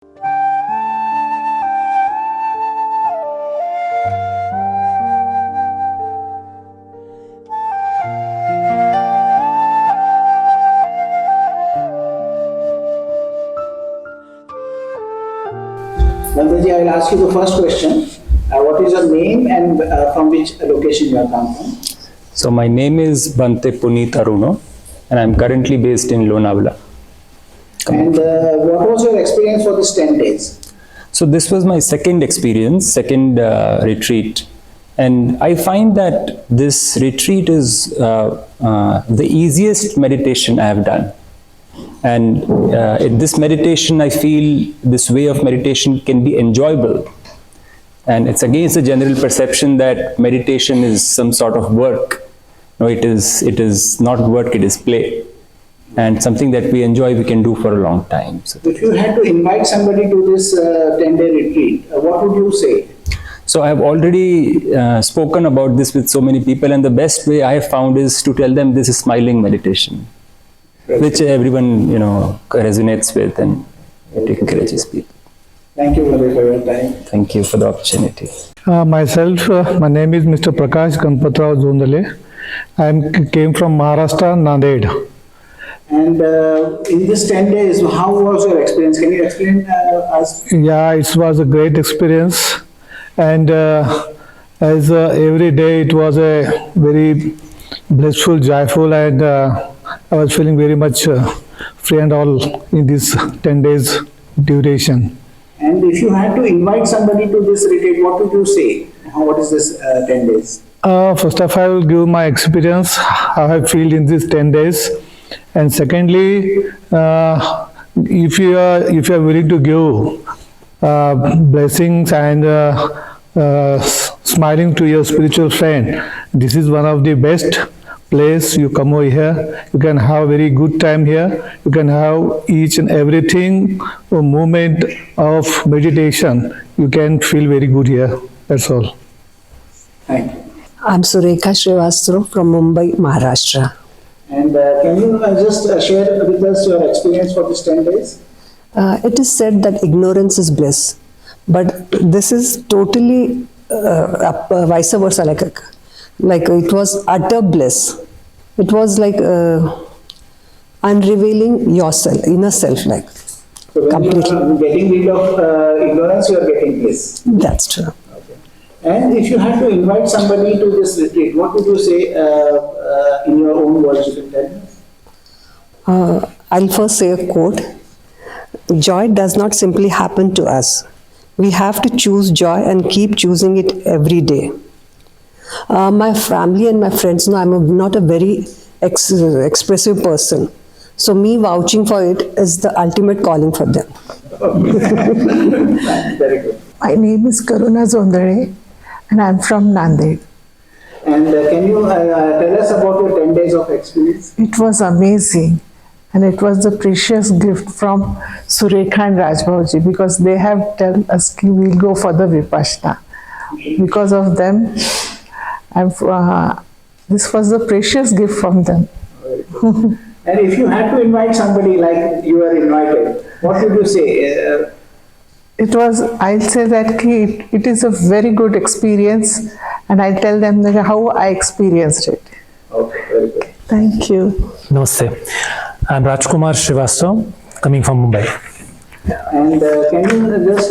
Bandaji, I will ask you the first question. What is your name and from which location you have come from? So my name is Bante Puneet Aruno and I'm currently based in Lonavala. And what was your experience for this 10 days? So this was my second experience, second retreat. And I find that this retreat is the easiest meditation I have done. And this meditation, I feel this way of meditation can be enjoyable. And it's against the general perception that meditation is some sort of work. No, it is not work, it is play. And something that we enjoy, we can do for a long time. So if you had to invite somebody to this 10-day retreat, what would you say? So I have already spoken about this with so many people, and the best way I have found is to tell them this is smiling meditation, which everyone resonates with, and it encourages people. Thank you for your time. Thank you for the opportunity. Myself, my name is Mr. Prakash Ganpatrao Zondale. I came from Maharashtra, Nanded. And in this 10 days, how was your experience? Can you explain us? Yeah, it was a great experience. And as every day it was a very blissful, joyful, and I was feeling very much free and all in this 10 days duration. And if you had to invite somebody to this retreat, what would you say? What is this 10 days? First of all, I will give my experience, how I feel in these 10 days. And secondly, if you are willing to give blessings and smiling to your spiritual friend, this is one of the best place. You come over here, you can have very good time here, you can have each and everything, a moment of meditation, you can feel very good here. That's all. Thank you. I'm Surekha Srivastava from Mumbai, Maharashtra. And can you just share with us your experience for this 10 days? It is said that ignorance is bliss, but this is totally vice versa. Like it was utter bliss. It was like unrevealing yourself, inner self, like so when completely. You are getting rid of ignorance, you are getting bliss. That's true. Okay. And if you had to invite somebody to this retreat, what would you say in your own words? You can tell me. I'll first say a quote. Joy does not simply happen to us. We have to choose joy and keep choosing it every day. My family and my friends know I'm not a very expressive person. So me vouching for it is the ultimate calling for them. Very good. My name is Karuna Zondare and I'm from Nanded. And can you tell us about your 10 days of experience? It was amazing and it was the precious gift from Surekha and Rajbhavji because they have told us we'll go for the Vipassana. Because of them, this was the precious gift from them. And if you had to invite somebody like you were invited, what would you say? I'll say that it is a very good experience and I'll tell them how I experienced it. Okay, very good. Thank you. Namaste. I'm Rajkumar Srivastava, coming from Mumbai. And can you just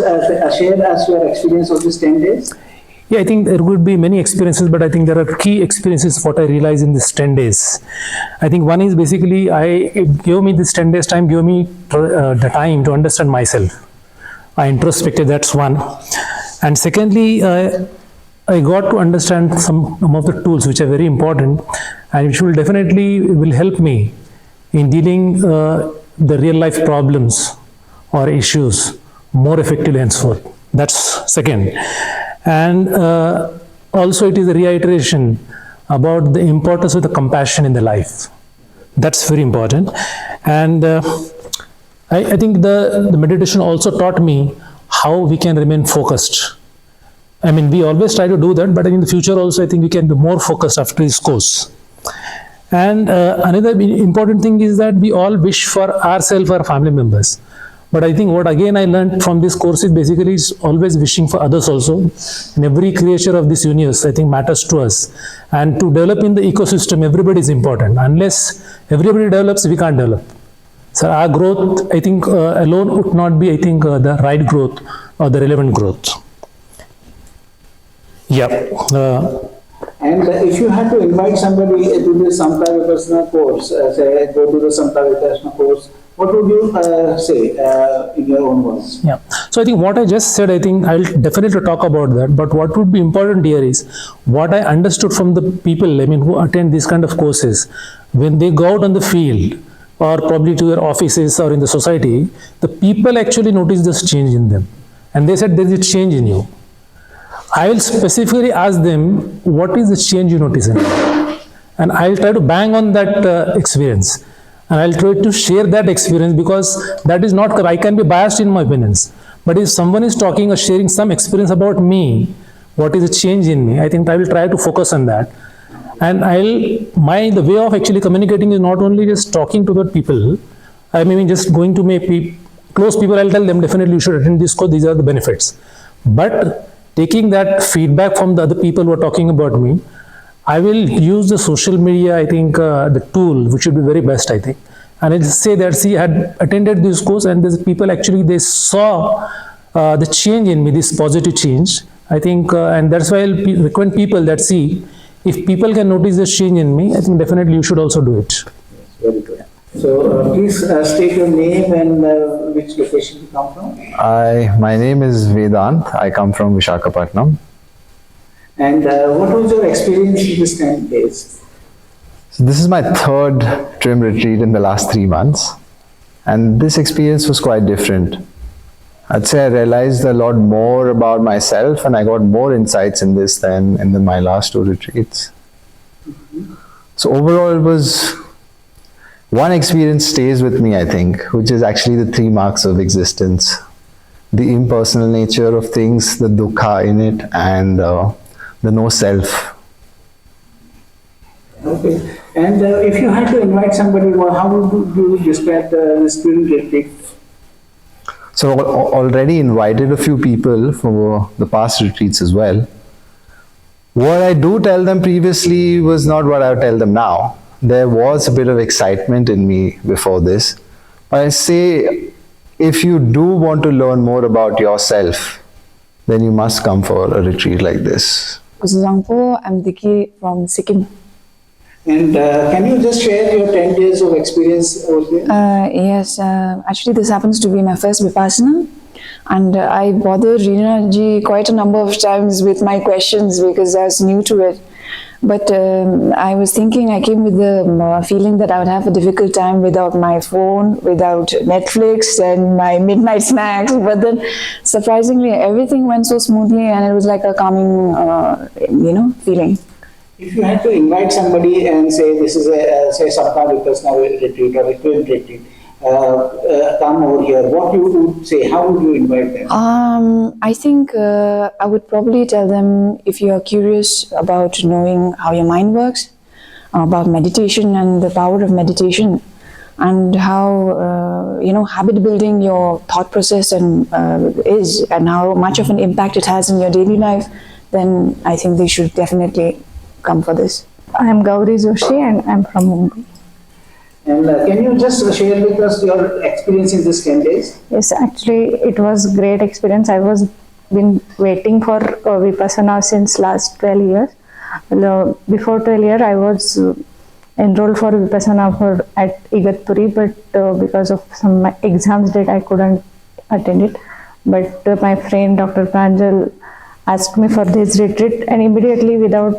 share us your experience of these 10 days? Yeah, I think there would be many experiences, but I think there are key experiences what I realized in these 10 days. I think one is basically, it gave me this 10 days time, gave me the time to understand myself. I introspected, that's one. And secondly, I got to understand some of the tools which are very important and which will definitely help me in dealing the real life problems or issues more effectively and so forth. That's second. And also it is a reiteration about the importance of the compassion in the life. That's very important. And I think the meditation also taught me how we can remain focused. I mean, we always try to do that, but in the future also I think we can be more focused after this course. And another important thing is that we all wish for ourselves, our family members. But I think what again I learned from this course is basically is always wishing for others also. And every creature of this universe, I think, matters to us. And to develop in the ecosystem, everybody is important. Unless everybody develops, we can't develop. So our growth, I think, alone would not be, I think, the right growth or the relevant growth. Yeah. And if you had to invite somebody to the Saṃyukta Vipassana course, say go to the Saṃyukta Vipassana course, what would you say in your own words? Yeah. So I think what I just said, I think I'll definitely talk about that. But what would be important here is what I understood from the people, I mean, who attend these kind of courses, when they go out on the field or probably to their offices or in the society, the people actually notice this change in them. And they said, there is a change in you. I will specifically ask them, what is the change you notice in me? And I'll try to bang on that experience. And I'll try to share that experience, because that is not, I can be biased in my opinions. But if someone is talking or sharing some experience about me, what is the change in me, I think I will try to focus on that. And the way of actually communicating is not only just talking to the people, I mean just going to my close people, I'll tell them definitely you should attend this course, these are the benefits. But taking that feedback from the other people who are talking about me, I will use the social media, I think, the tool, which should be very best, I think. And I'll say that, see, I had attended this course and these people actually, they saw the change in me, this positive change, I think, and that's why I'll recommend people that, see, if people can notice this change in me, I think definitely you should also do it. Very good. So please state your name and which location you come from. My name is Vedant. I come from Visakhapatnam. And what was your experience in this 10 days? So this is my third TWIM retreat in the last 3 months. And this experience was quite different. I'd say I realized a lot more about myself, and I got more insights in this than in my last 2 retreats. So overall, it was one experience stays with me, I think, which is actually the 3 marks of existence. The impersonal nature of things, the dukkha in it, and the no self. Okay. And if you had to invite somebody, well, how would you describe this TWIM retreat? So already invited a few people for the past retreats as well. What I do tell them previously was not what I tell them now. There was a bit of excitement in me before this. But I say, if you do want to learn more about yourself, then you must come for a retreat like this. I'm Dīgha from Sikkim. And can you just share your 10 days of experience over here? Yes, actually this happens to be my first Vipassana, and I bothered Reenaji quite a number of times with my questions because I was new to it. But I was thinking, I came with the feeling that I would have a difficult time without my phone, without Netflix and my midnight snacks. But then surprisingly, everything went so smoothly and it was like a calming, feeling. If you had to invite somebody and say this is a Saṃyukta Vipassana retreat or a TWIM retreat, come over here, what you would say? How would you invite them? I think I would probably tell them, if you are curious about knowing how your mind works, about meditation and the power of meditation, and how habit building your thought process is, and how much of an impact it has in your daily life, then I think they should definitely come for this. I am Gauri Joshi and I am from Mumbai. And can you just share with us your experience in this 10 days? Yes, actually it was great experience. I was been waiting for Vipassana since last 12 years. Before 12 years I was enrolled for Vipassana at Igatpuri, but because of some exams that I couldn't attend it. But my friend Dr. Pranjal asked me for this retreat, and immediately without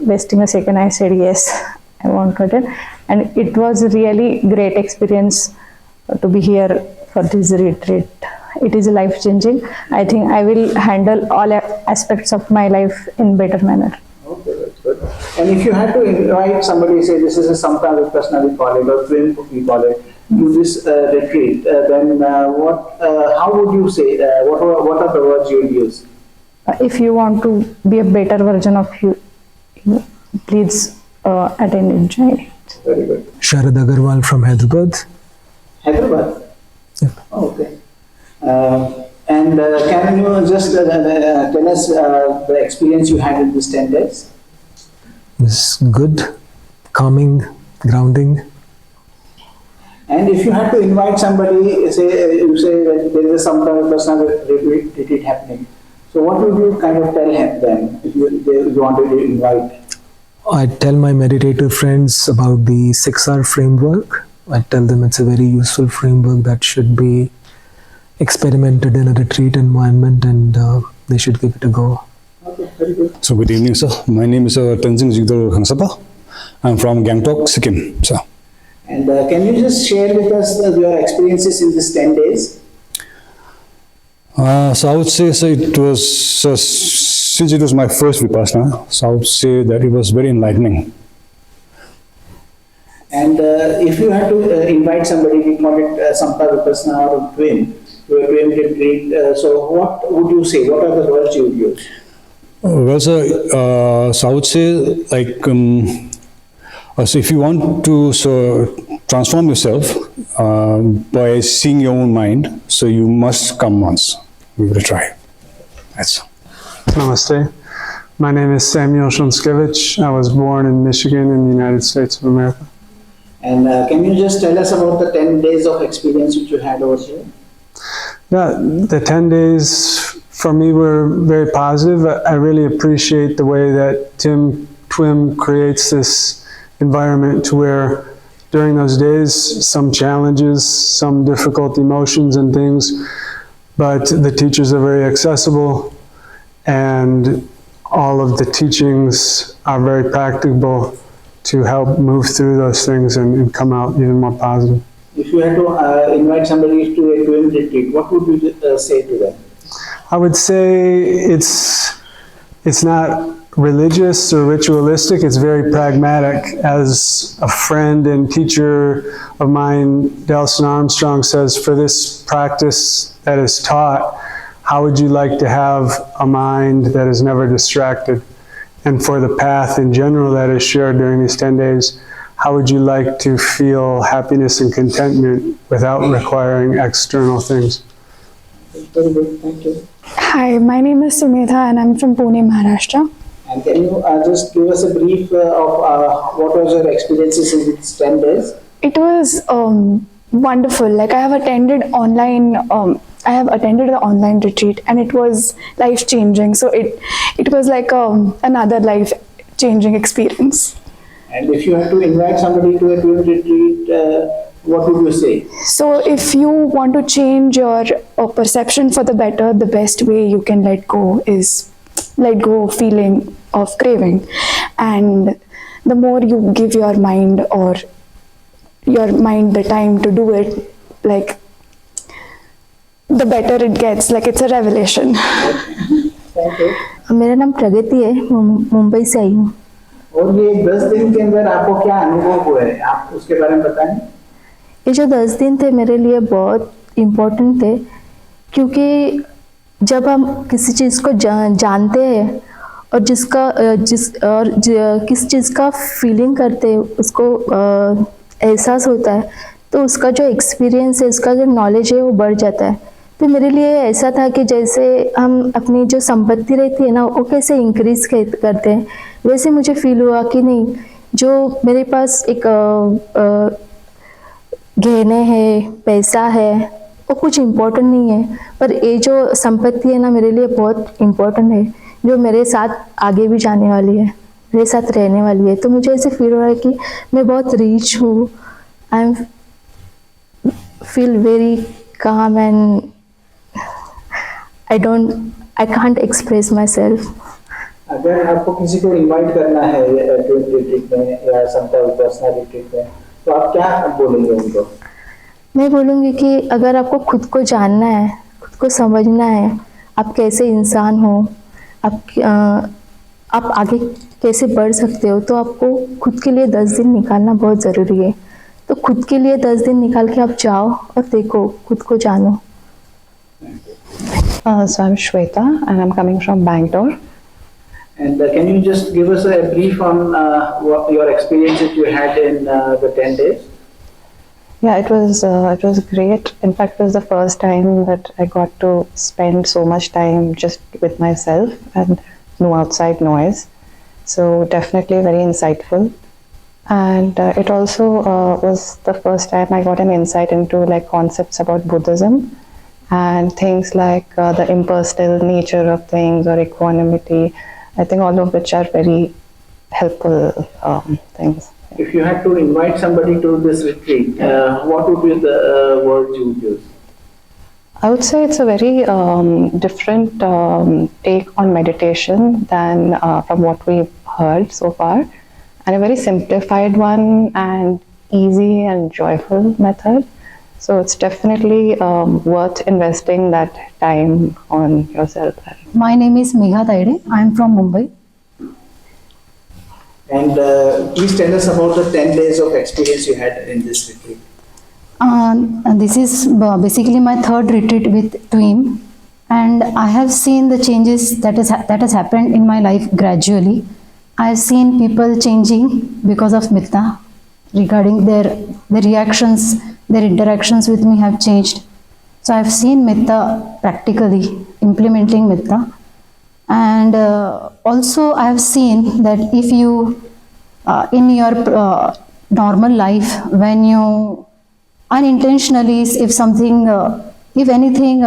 wasting a second I said yes, I want to attend. And it was a really great experience to be here for this retreat. It is life-changing. I think I will handle all aspects of my life in better manner. Okay, that's good. And if you had to invite somebody, say this is a Saṃyukta Vipassana we call it, or TWIM we call it, to this retreat, then how would you say, what are the words you would use? If you want to be a better version of you, please attend and join it. Very good. Sharad Agarwal from Hyderabad. Hyderabad? Yeah. Oh, okay. Can you just tell us the experience you had in these 10 days? It's good, calming, grounding. And if you had to invite somebody, you say that there is some kind of personal retreat happening. So what would you kind of tell them if you wanted to invite? I tell my meditative friends about the 6R framework. I tell them it's a very useful framework that should be experimented in a retreat environment, and they should give it a go. Okay, very good. So good evening, sir. My name is Tenzing Jigdor Khangsapa. I'm from Gangtok, Sikkim, sir. And can you just share with us your experiences in these 10 days? So I would say, sir, it was, since it was my first Vipassana, so I would say that it was very enlightening. And if you had to invite somebody, we call it Saṃyukta Vipassana or TWIM, to a TWIM retreat, so what would you say? What are the words you would use? Well, sir, so I would say, like, so if you want to transform yourself by seeing your own mind, so you must come once. We will try. That's all. Namaste. My name is Samuel Shonskevich. I was born in Michigan in the United States of America. And can you just tell us about the 10 days of experience which you had over here? Yeah, the 10 days for me were very positive. I really appreciate the way that TWIM creates this environment to where during those days, some challenges, some difficult emotions and things, but the teachers are very accessible and all of the teachings are very practicable to help move through those things and come out even more positive. If you had to invite somebody to a TWIM retreat, what would you say to them? I would say it's not religious or ritualistic, it's very pragmatic. As a friend and teacher of mine, Delson Armstrong, says, for this practice that is taught, how would you like to have a mind that is never distracted? And for the path in general that is shared during these 10 days, how would you like to feel happiness and contentment without requiring external things? Very good, thank you. Hi, my name is Sumedha and I'm from Pune, Maharashtra. And can you just give us a brief of what was your experiences in these 10 days? It was wonderful. Like I have attended an online retreat and it was life changing. So it was like another life changing experience. And if you had to invite somebody to a TWIM retreat, what would you say? So if you want to change your perception for the better, the best way you can let go is let go of feeling of craving. And the more you give your mind the time to do it, like the better it gets, like it's a revelation. Thank you. मेरा नाम प्रगति है, मुंबई से आई हूँ। और ये 10 दिन के अंदर आपको क्या अनुभव हुए हैं, आप उसके बारे में बताएं? ये जो 10 दिन थे मेरे लिए बहुत इम्पोर्टेंट थे, क्योंकि जब हम किसी चीज़ को जानते हैं और किस चीज़ का फीलिंग करते हैं, उसको एहसास होता है, तो उसका जो एक्सपीरियंस है, उसका जो नॉलेज है वो बढ़ जाता है। तो मेरे लिए ऐसा था कि जैसे हम अपनी जो संपत्ति रहती है ना, वो कैसे इंक्रीज करते हैं, वैसे मुझे फील हुआ कि नहीं, जो मेरे पास एक गहने हैं, पैसा है, वो कुछ इम्पोर्टेंट नहीं है, पर ये जो संपत्ति है ना, मेरे लिए बहुत इम्पोर्टेंट है, जो मेरे साथ आगे भी जाने वाली है, मेरे साथ रहने वाली है। तो मुझे ऐसे फील हो रहा है कि मैं बहुत रिच हूँ, I feel very calm and I can't express myself. अगर आपको किसी को इनवाइट करना है ट्विम रिट्रीट में या समता विपस्सना रिट्रीट में, तो आप क्या बोलेंगे उनको? मैं बोलूँगी कि अगर आपको खुद को जानना है, खुद को समझना है, आप कैसे इंसान हो, आप आगे कैसे बढ़ सकते हो, तो आपको खुद के लिए 10 दिन निकालना बहुत ज़रूरी है। तो खुद के लिए 10 दिन निकाल के आप जाओ और देखो, खुद को जानो। So I'm Shweta and I'm coming from Bangalore. And can you just give us a brief on what your experiences you had in the 10 days? Yeah, it was great. In fact, it was the first time that I got to spend so much time just with myself and no outside noise. So definitely very insightful. And it also was the first time I got an insight into like concepts about Buddhism and things like the impersonal nature of things or equanimity. I think all of which are very helpful things. If you had to invite somebody to this retreat, what would be the words you would use? I would say it's a very different take on meditation than from what we've heard so far, and a very simplified one and easy and joyful method. So it's definitely worth investing that time on yourself. My name is Nikāya. I am from Mumbai. And please tell us about the 10 days of experience you had in this retreat. This is basically my third retreat with TWIM, and I have seen the changes that has happened in my life gradually. I have seen people changing because of Mitta, regarding their reactions, their interactions with me have changed. So I have seen Mitta practically, implementing Mitta. And also I have seen that if you, in your normal life, when you unintentionally, if something, if anything,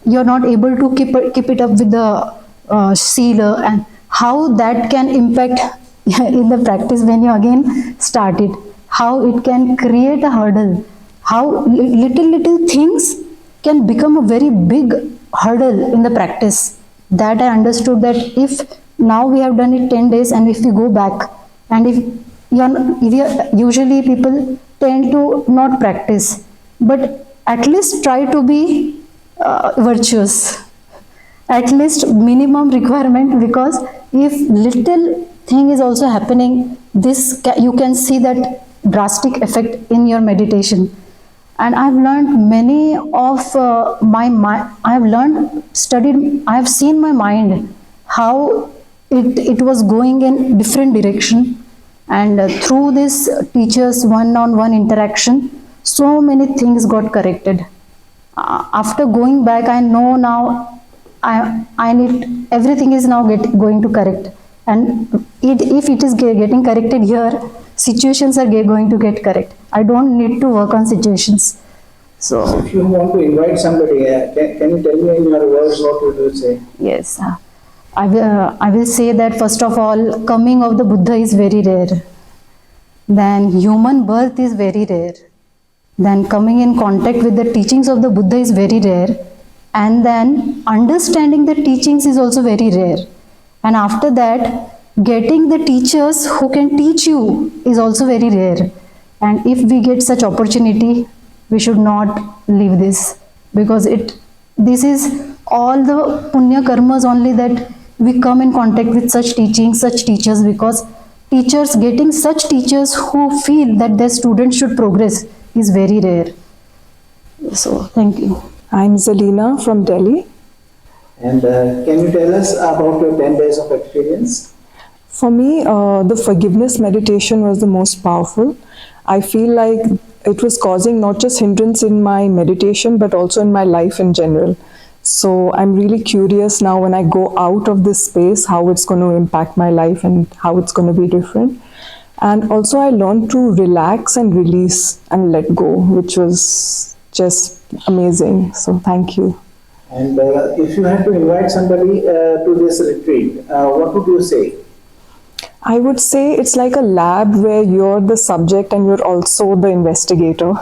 you're not able to keep it up with the sila, and how that can impact in the practice when you again start it, how it can create a hurdle, how little things can become a very big hurdle in the practice. That I understood, that if now we have done it 10 days and if we go back, and if usually people tend to not practice, but at least try to be virtuous, at least minimum requirement, because if little thing is also happening, you can see that drastic effect in your meditation. And I've learned many of my mind. I've studied. I've seen my mind, how it was going in different direction, and through this teachers' one-on-one interaction, so many things got corrected. After going back, I know now I need, everything is now going to correct, and if it is getting corrected here, situations are going to get correct. I don't need to work on situations. So if you want to invite somebody, can you tell me in your words what you will say? Yes, I will say that first of all, coming of the Buddha is very rare. Then human birth is very rare. Then coming in contact with the teachings of the Buddha is very rare. And then understanding the teachings is also very rare. And after that, getting the teachers who can teach you is also very rare. And if we get such opportunity, we should not leave this, because this is all the punya karmas only, that we come in contact with such teachings, such teachers, because getting such teachers who feel that their students should progress is very rare. So thank you. I'm Zalina from Delhi. And can you tell us about your 10 days of experience? For me, the forgiveness meditation was the most powerful. I feel like it was causing not just hindrance in my meditation, but also in my life in general. So I'm really curious now when I go out of this space, how it's going to impact my life and how it's going to be different. And also I learned to relax and release and let go, which was just amazing. So thank you. And if you had to invite somebody to this retreat, what would you say? I would say it's like a lab where you're the subject and you're also the investigator.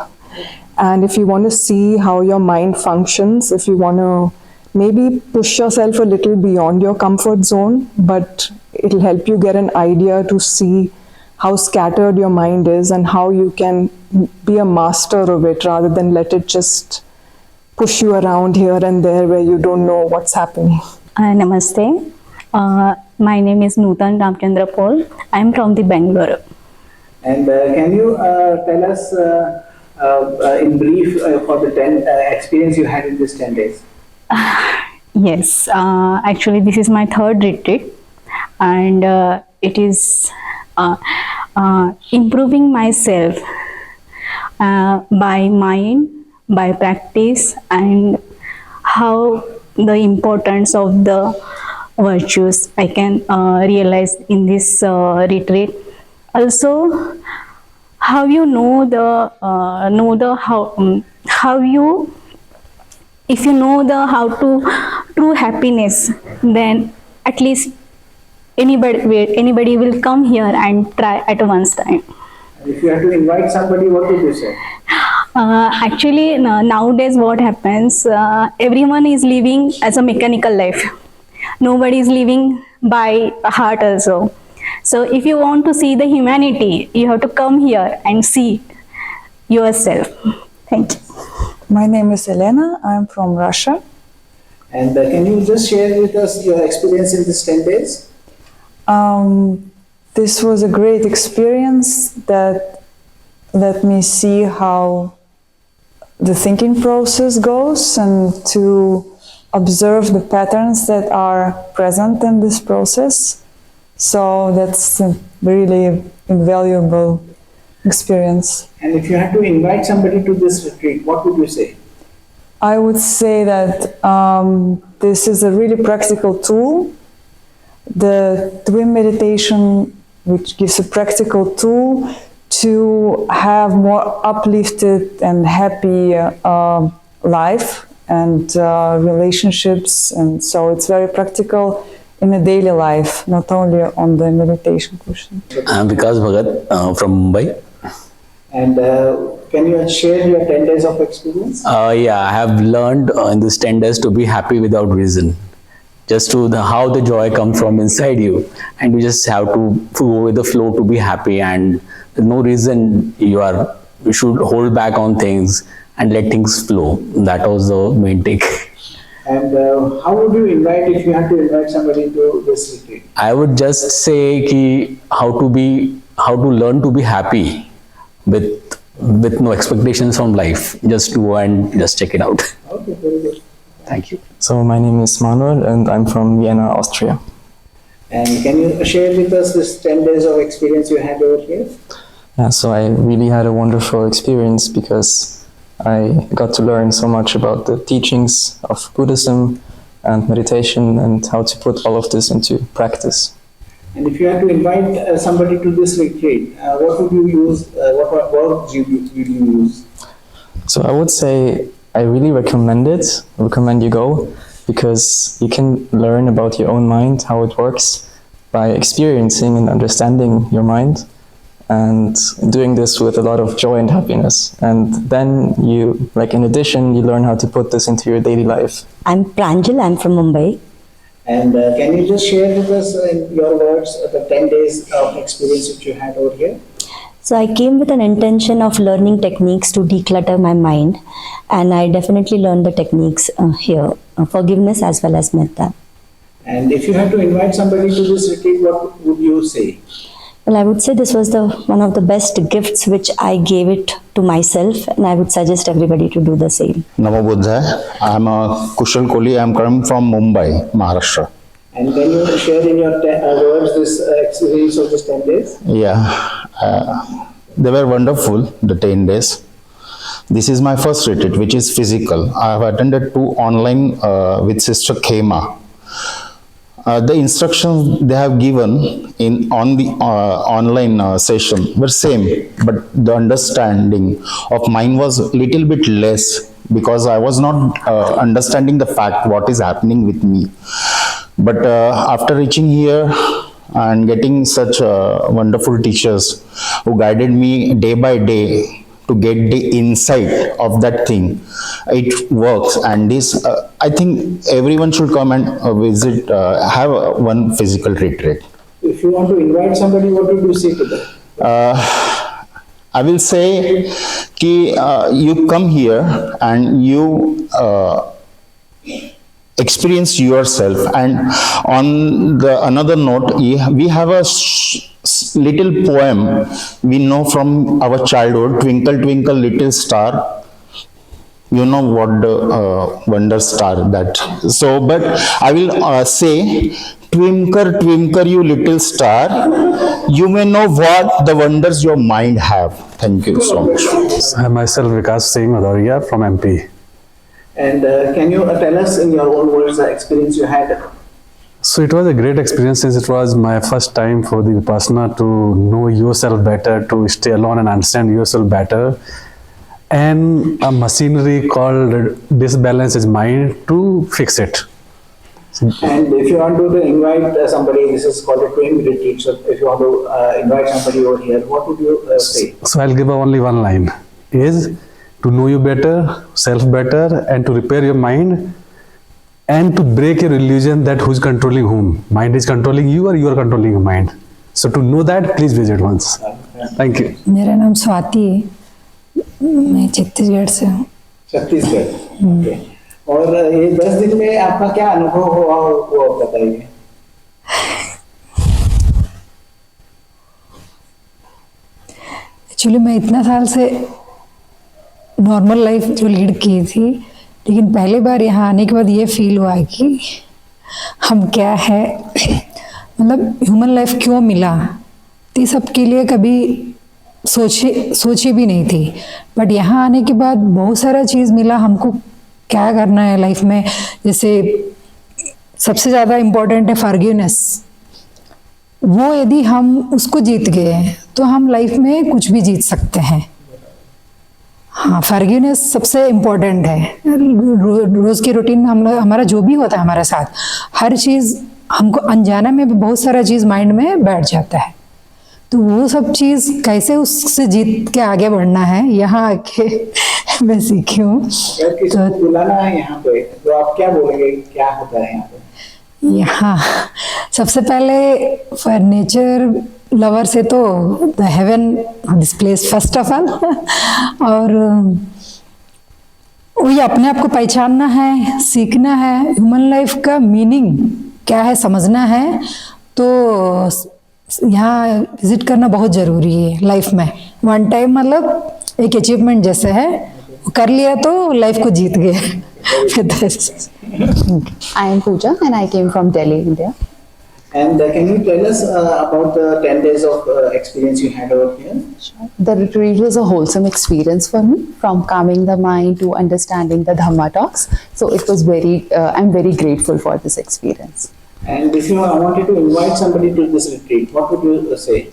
And if you want to see how your mind functions, if you want to maybe push yourself a little beyond your comfort zone, but it'll help you get an idea to see how scattered your mind is and how you can be a master of it rather than let it just push you around here and there where you don't know what's happening. Namaste. My name is Nutan Ramchandra Paul. I am from the Bangalore. And can you tell us in brief for the 10 experience you had in these 10 days? Yes, actually this is my third retreat, and it is improving myself by mind, by practice, and how the importance of the virtues I can realize in this retreat. Also, how you know the how you, if you know the how to true happiness, then at least anybody will come here and try at once time. And if you have to invite somebody, what would you say? Actually, nowadays what happens, everyone is living as a mechanical life. Nobody is living by heart also. So if you want to see the humanity, you have to come here and see yourself. Thank you. My name is Elena. I'm from Russia. And can you just share with us your experience in these 10 days? This was a great experience that let me see how the thinking process goes and to observe the patterns that are present in this process. So that's a really invaluable experience. And if you had to invite somebody to this retreat, what would you say? I would say that this is a really practical tool. The TWIM meditation, which gives a practical tool to have more uplifted and happy life and relationships, and so it's very practical in the daily life, not only on the meditation cushion. I'm Vikas Bhagat from Mumbai. And can you share your 10 days of experience? Yeah, I have learned in this 10 days to be happy without reason. Just to how the joy comes from inside you, and you just have to go with the flow to be happy, and there's no reason you should hold back on things and let things flow. That was the main take. And how would you invite, if you had to invite somebody to this retreat? I would just say how to learn to be happy with no expectations from life. Just go and just check it out. Okay, very good. Thank you. So my name is Manuel and I'm from Vienna, Austria. And can you share with us this 10 days of experience you had over here? Yeah, so I really had a wonderful experience because I got to learn so much about the teachings of Buddhism and meditation and how to put all of this into practice. And if you had to invite somebody to this retreat, what would you use, what words would you use? So I would say I really recommend you go, because you can learn about your own mind, how it works, by experiencing and understanding your mind, and doing this with a lot of joy and happiness. And then you, in addition, you learn how to put this into your daily life. I'm Pranjal, I'm from Mumbai. And can you just share with us in your words the 10 days of experience that you had over here? So I came with an intention of learning techniques to declutter my mind, and I definitely learned the techniques here, forgiveness as well as metta. And if you had to invite somebody to this retreat, what would you say? Well, I would say this was one of the best gifts which I gave it to myself, and I would suggest everybody to do the same. Namo Buddhaya. I'm Kushal Kohli. I'm coming from Mumbai, Maharashtra. And can you share in your words this experience of this 10 days? Yeah, they were wonderful, the 10 days. This is my first retreat, which is physical. I have attended 2 online with Sister Khema. The instructions they have given on the online session were same, but the understanding of mine was a little bit less, because I was not understanding the fact what is happening with me. But after reaching here and getting such wonderful teachers who guided me day by day to get the insight of that thing, it works. And this, I think everyone should come and visit, have one physical retreat. If you want to invite somebody, what would you say to them? I will say you come here and you experience yourself. And on the another note, we have a little poem we know from our childhood, Twinkle Twinkle Little Star. You know what the wonder star that. So, but I will say Twinkle, twinkle, you little star, you may know what the wonders your mind have. Thank you so much. I myself, Vikas Singh Madhuriya from MP. And can you tell us in your own words the experience you had? So it was a great experience since it was my first time for the Vipassana to know yourself better, to stay alone and understand yourself better. And a machinery called disbalance mind to fix it. And if you want to invite somebody, this is called a TWIM retreat. So if you want to invite somebody over here, what would you say? So I'll give only one line, is to know you better, self better, and to repair your mind, and to break your illusion that who's controlling whom. Mind is controlling you or you are controlling your mind. So to know that, please visit once. Thank you. मेरा नाम स्वाति है, मैं छत्तीसगढ़ से हूँ। Chhattisgarh, okay. और ये 10 दिन में आपका क्या अनुभव हुआ वो बताइए। एक्चुअली मैं इतना साल से नॉर्मल लाइफ जो लीड की थी, लेकिन पहली बार यहाँ आने के बाद ये फील हुआ कि हम क्या है, मतलब ह्यूमन लाइफ क्यों मिला, तो सबके लिए कभी सोची भी नहीं थी। बट यहाँ आने के बाद बहुत सारा चीज़ मिला हमको, क्या करना है लाइफ में। जैसे सबसे ज़्यादा इम्पोर्टेंट है फॉरगिवनेस। वो यदि हम उसको जीत गए तो हम लाइफ में कुछ भी जीत सकते हैं। हाँ, फॉरगिवनेस सबसे इम्पोर्टेंट है। रोज़ के रूटीन में हमारा जो भी होता है हमारे साथ, हर चीज़ हमको अनजाने में भी बहुत सारा चीज़ माइंड में बैठ जाता है। तो वो सब चीज़ कैसे उससे जीत के आगे बढ़ना है, यहाँ आके मैं सीखी हूँ। तो बुलाना है यहाँ पे, तो आप क्या बोलेंगे, क्या होता है यहाँ पे? यहाँ सबसे पहले फॉर नेचर लवर से तो the haven this place first of all, और वही अपने आप को पहचानना है, सीखना है, ह्यूमन लाइफ का मीनिंग क्या है समझना है। तो यहाँ विजिट करना बहुत ज़रूरी है लाइफ में। वन टाइम मतलब एक अचीवमेंट जैसे है, कर लिया तो लाइफ को जीत गए। I am Pooja and I came from Delhi, India. And can you tell us about the 10 days of experience you had over here? Sure. The retreat was a wholesome experience for me, from calming the mind to understanding the Dhamma talks. So it was I'm very grateful for this experience. And if you wanted to invite somebody to this retreat, what would you say?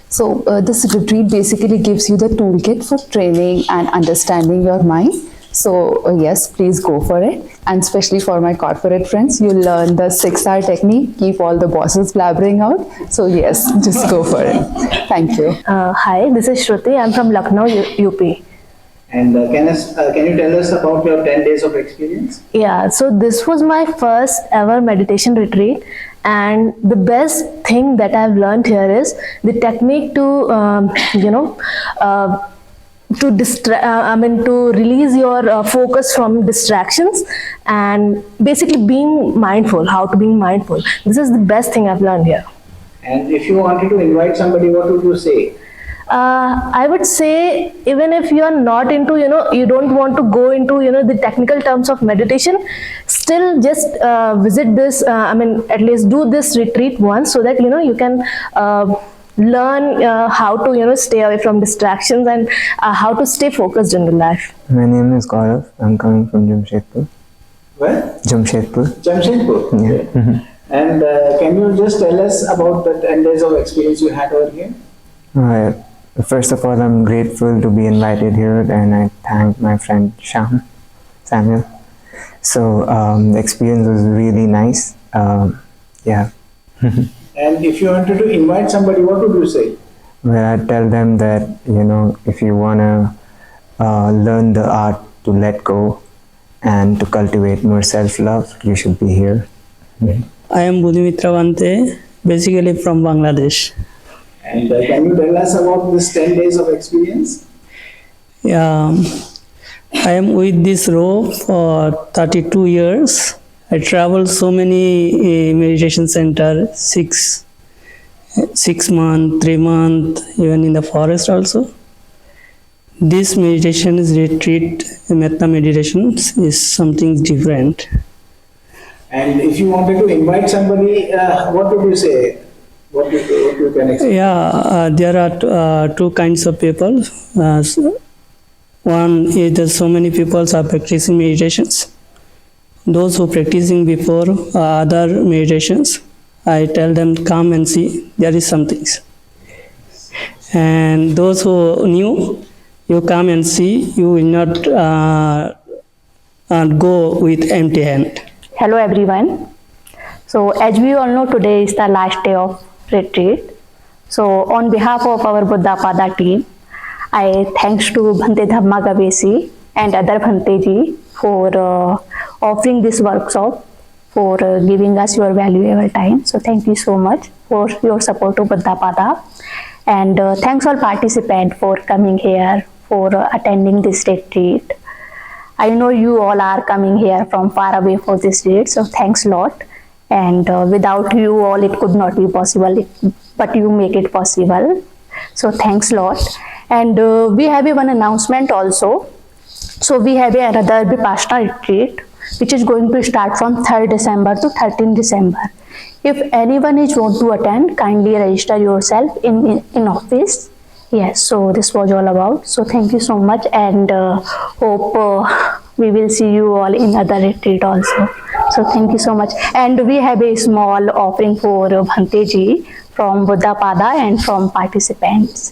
So this retreat basically gives you the toolkit for training and understanding your mind. So yes, please go for it. And especially for my corporate friends, you'll learn the 6R technique, keep all the bosses blabbering out. So yes, just go for it. Thank you. Hi, this is Shruti. I'm from Lucknow, UP. And can you tell us about your 10 days of experience? Yeah, so this was my first ever meditation retreat, and the best thing that I've learned here is the technique to to release your focus from distractions, and basically being mindful, how to be mindful. This is the best thing I've learned here. And if you wanted to invite somebody, what would you say? I would say, even if you are not into, you don't want to go into, the technical terms of meditation, still just visit this, at least do this retreat once, so that, you can learn how to, stay away from distractions and how to stay focused in the life. My name is Gaurav. I'm coming from Jamshedpur. Where? Jamshedpur. Jamshedpur? Yeah. Okay. And can you just tell us about the 10 days of experience you had over here? First of all, I'm grateful to be invited here, and I thank my friend Samuel. So the experience was really nice. Yeah. And if you wanted to invite somebody, what would you say? Well, I tell them that, if you want to learn the art to let go and to cultivate more self-love, you should be here. I am Buddhimitra Vante, basically from Bangladesh. And can you tell us about this 10 days of experience? Yeah, I am with this row for 32 years. I travel so many meditation center, 6 months, 3 months, even in the forest also. This meditation is retreat, metta meditation is something different. And if you wanted to invite somebody, what would you say? What you can expect? Yeah, there are two kinds of people. One is that so many people are practicing meditations. Those who practicing before other meditations, I tell them come and see there is something. And those who new, you come and see, you will not go with empty hand. Hello everyone. So as we all know, today is the last day of retreat. So on behalf of our Buddhapada team, I thanks to Bhante Dhamma Gavesi and other Bhante ji for offering this workshop, for giving us your valuable time. So thank you so much for your support to Buddhapada. And thanks all participants for coming here, for attending this retreat. I know you all are coming here from far away for this retreat, so thanks a lot. And without you all, it could not be possible, but you make it possible. So thanks a lot. And we have one announcement also. So we have another Vipassana retreat, which is going to start from 3rd December to 13th December. If anyone is want to attend, kindly register yourself in office. Yes, so this was all about. So thank you so much, and hope we will see you all in other retreat also. So thank you so much. And we have a small offering for Bhante ji from Buddhapada and from participants.